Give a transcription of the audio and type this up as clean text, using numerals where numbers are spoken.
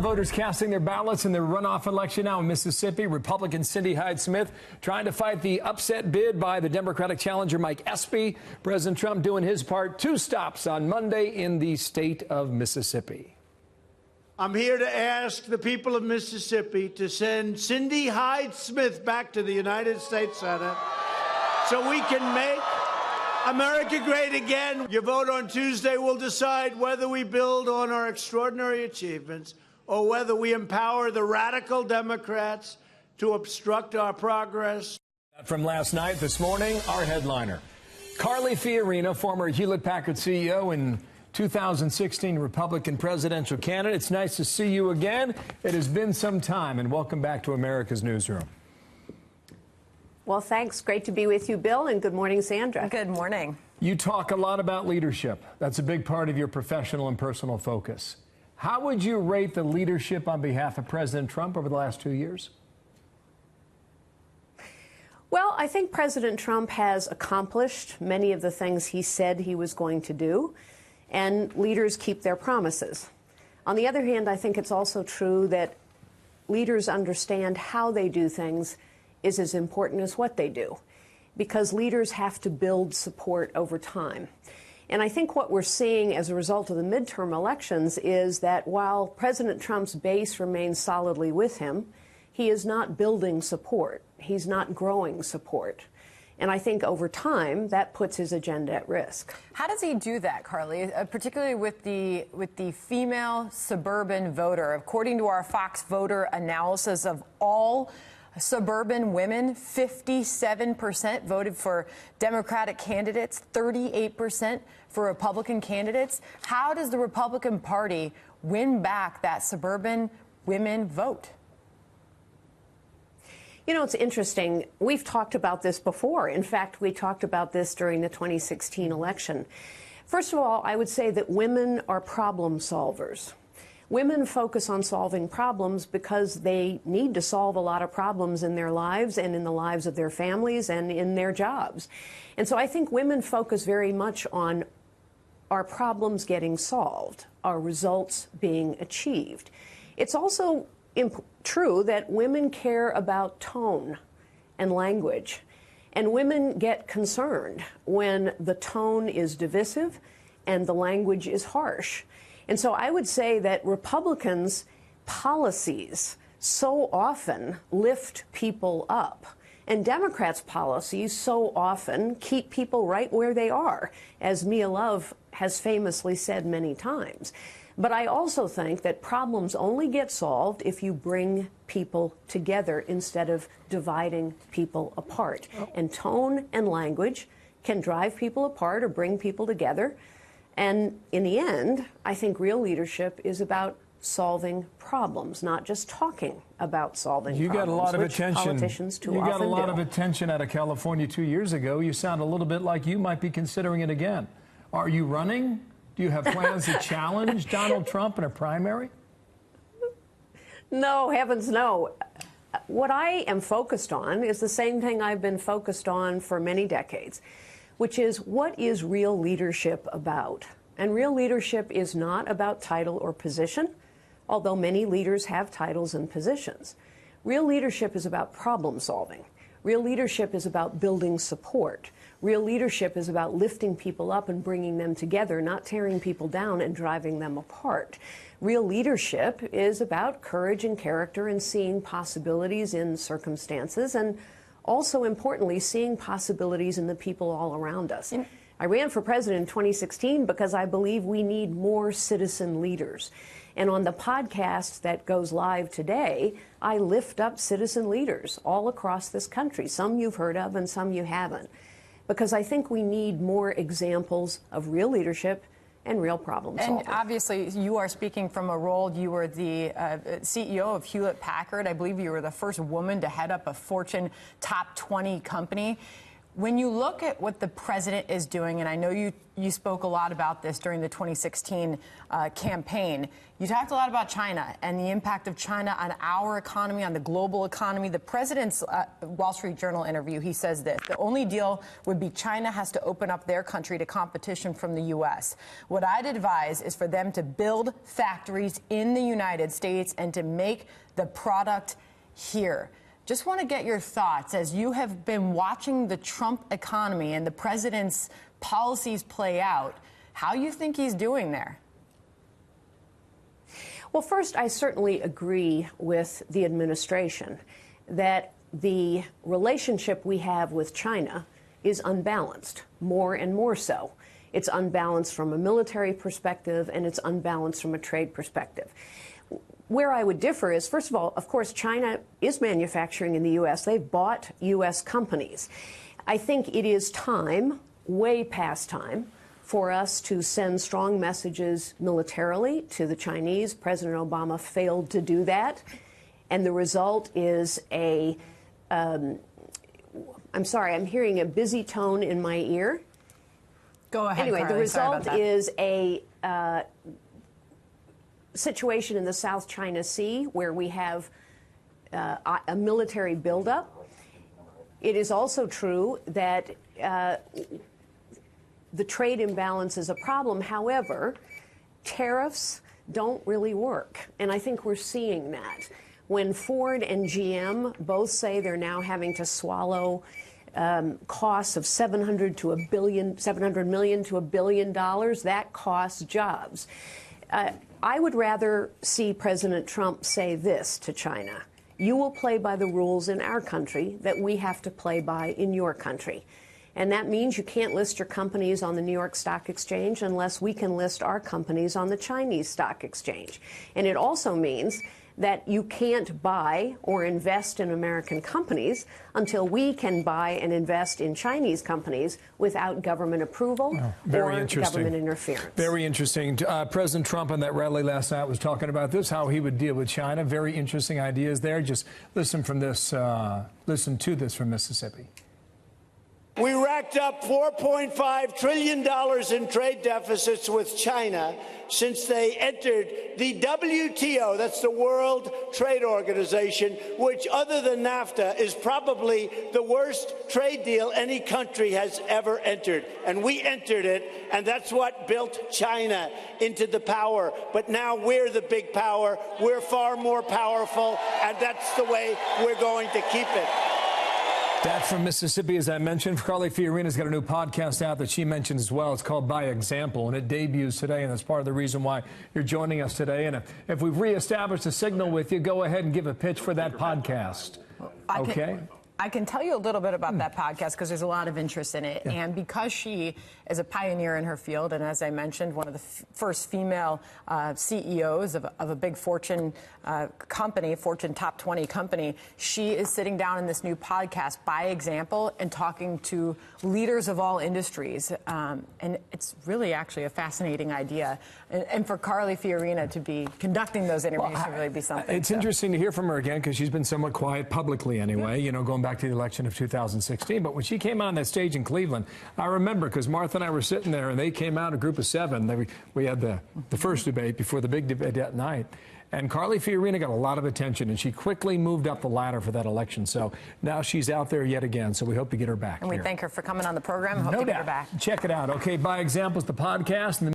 Voters casting their ballots in the runoff election now in Mississippi. Republican Cindy Hyde-Smith trying to fight the upset bid by the Democratic challenger Mike Espy. President Trump doing his part. 2 stops on Monday in the state of Mississippi. I'm here to ask the people of Mississippi to send Cindy Hyde-Smith back to the United States Senate so we can make America great again. Your vote on Tuesday will decide whether we build on our extraordinary achievements or whether we empower the radical Democrats to obstruct our progress. From last night, this morning, our headliner. Carly Fiorina, former Hewlett-Packard CEO and 2016 Republican presidential candidate. It's nice to see you again. It has been some time, and welcome back to America's Newsroom. Well, thanks. Great to be with you, Bill, and good morning, Sandra. Good morning. You talk a lot about leadership. That's a big part of your professional and personal focus. How would you rate the leadership on behalf of President Trump over the last 2 years? Well, I think President Trump has accomplished many of the things he said he was going to do, and leaders keep their promises. On the other hand, I think it's also true that leaders understand how they do things is as important as what they do, because leaders have to build support over time. And I think what we're seeing as a result of the midterm elections is that while President Trump's base remains solidly with him, he is not building support. He's not growing support. And I think over time, that puts his agenda at risk. How does he do that, Carly, particularly with the female suburban voter? According to our Fox voter analysis of all suburban women, 57% voted for Democratic candidates, 38% for Republican candidates. How does the Republican Party win back that suburban women vote? You know, it's interesting. We've talked about this before. In fact, we talked about this during the 2016 election. First of all, I would say that women are problem solvers. Women focus on solving problems because they need to solve a lot of problems in their lives and in the lives of their families and in their jobs. And so I think women focus very much on our problems getting solved, our results being achieved. It's also true that women care about tone and language, and women get concerned when the tone is divisive and the language is harsh. And so I would say that Republicans' policies so often lift people up, and Democrats' policies so often keep people right where they are, as Mia Love has famously said many times. But I also think that problems only get solved if you bring people together instead of dividing people apart. And tone and language can drive people apart or bring people together. And in the end, I think real leadership is about solving problems, not just talking about solving problems. You got a lot of attention. Politicians too you got often a lot do. of attention out of California 2 years ago. You sound a little bit like you might be considering it again. Are you running? Do you have plans to challenge Donald Trump in a primary? No, heavens no. What I am focused on is the same thing I've been focused on for many decades, which is what is real leadership about? And real leadership is not about title or position, although many leaders have titles and positions. Real leadership is about problem solving. Real leadership is about building support. Real leadership is about lifting people up and bringing them together, not tearing people down and driving them apart. Real leadership is about courage and character and seeing possibilities in circumstances, and also importantly, seeing possibilities in the people all around us. I ran for president in 2016 because I believe we need more citizen leaders. And on the podcast that goes live today, I lift up citizen leaders all across this country. Some you've heard of and some you haven't. Because I think we need more examples of real leadership and real problem solving. And obviously, you are speaking from a role. You were the CEO of Hewlett-Packard. I believe you were the first woman to head up a Fortune top 20 company. When you look at what the president is doing, and I know you spoke a lot about this during the 2016 campaign, you talked a lot about China and the impact of China on our economy, on the global economy. The president's Wall Street Journal interview, he says this: the only deal would be China has to open up their country to competition from the U.S. What I'd advise is for them to build factories in the United States and to make the product here. Just want to get your thoughts as you have been watching the Trump economy and the president's policies play out, how you think he's doing there. Well, first, I certainly agree with the administration that the relationship we have with China is unbalanced, more and more so. It's unbalanced from a military perspective, and it's unbalanced from a trade perspective. Where I would differ is, first of all, of course, China is manufacturing in the U.S. They've bought U.S. companies. I think it is time, way past time, for us to send strong messages militarily to the Chinese. President Obama failed to do that. And the result is I'm sorry, I'm hearing a busy tone in my ear. Go ahead, Anyway, Carly. the result is a situation in the South China Sea where we have a military buildup. It is also true that the trade imbalance is a problem. However, tariffs don't really work, and I think we're seeing that. When Ford and GM both say they're now having to swallow costs of $700 million to $1 billion, that costs jobs. I would rather see President Trump say this to China: you will play by the rules in our country that we have to play by in your country. And that means you can't list your companies on the New York Stock Exchange unless we can list our companies on the Chinese Stock Exchange. And it also means that you can't buy or invest in American companies until we can buy and invest in Chinese companies without government approval or government interference. Very interesting. President Trump on that rally last night was talking about this, how he would deal with China. Very interesting ideas there. Just listen to this from Mississippi. We racked up $4.5 trillion in trade deficits with China since they entered the WTO, that's the World Trade Organization, which, other than NAFTA, is probably the worst trade deal any country has ever entered. And we entered it, and that's what built China into the power. But now we're the big power. We're far more powerful, and that's the way we're going to keep it. That from Mississippi, as I mentioned. Carly Fiorina's got a new podcast out that she mentioned as well. It's called By Example, and it debuts today, and that's part of the reason why you're joining us today. And if we've reestablished a signal with you, go ahead and give a pitch for that podcast. Okay? I can tell you a little bit about that podcast because there's a lot of interest in it. Yeah. And because she is a pioneer in her field, and as I mentioned, one of the first female CEOs of a big Fortune company, Fortune top 20 company, she is sitting down in this new podcast, By Example, and talking to leaders of all industries. And it's really actually a fascinating idea. And for Carly Fiorina to be conducting those interviews should really be something. It's interesting to hear from her again because she's been somewhat quiet publicly anyway, you know, going back to the election of 2016. But when she came on that stage in Cleveland, I remember because Martha and I were sitting there and they came out, a group of seven. We had the first debate before the big debate that night. And Carly Fiorina got a lot of attention, and she quickly moved up the ladder for that election. So now she's out there yet again, so we hope to get her back. And we thank her for coming on the program. Hope to get her back. Check it out. Okay, By Example is the podcast. And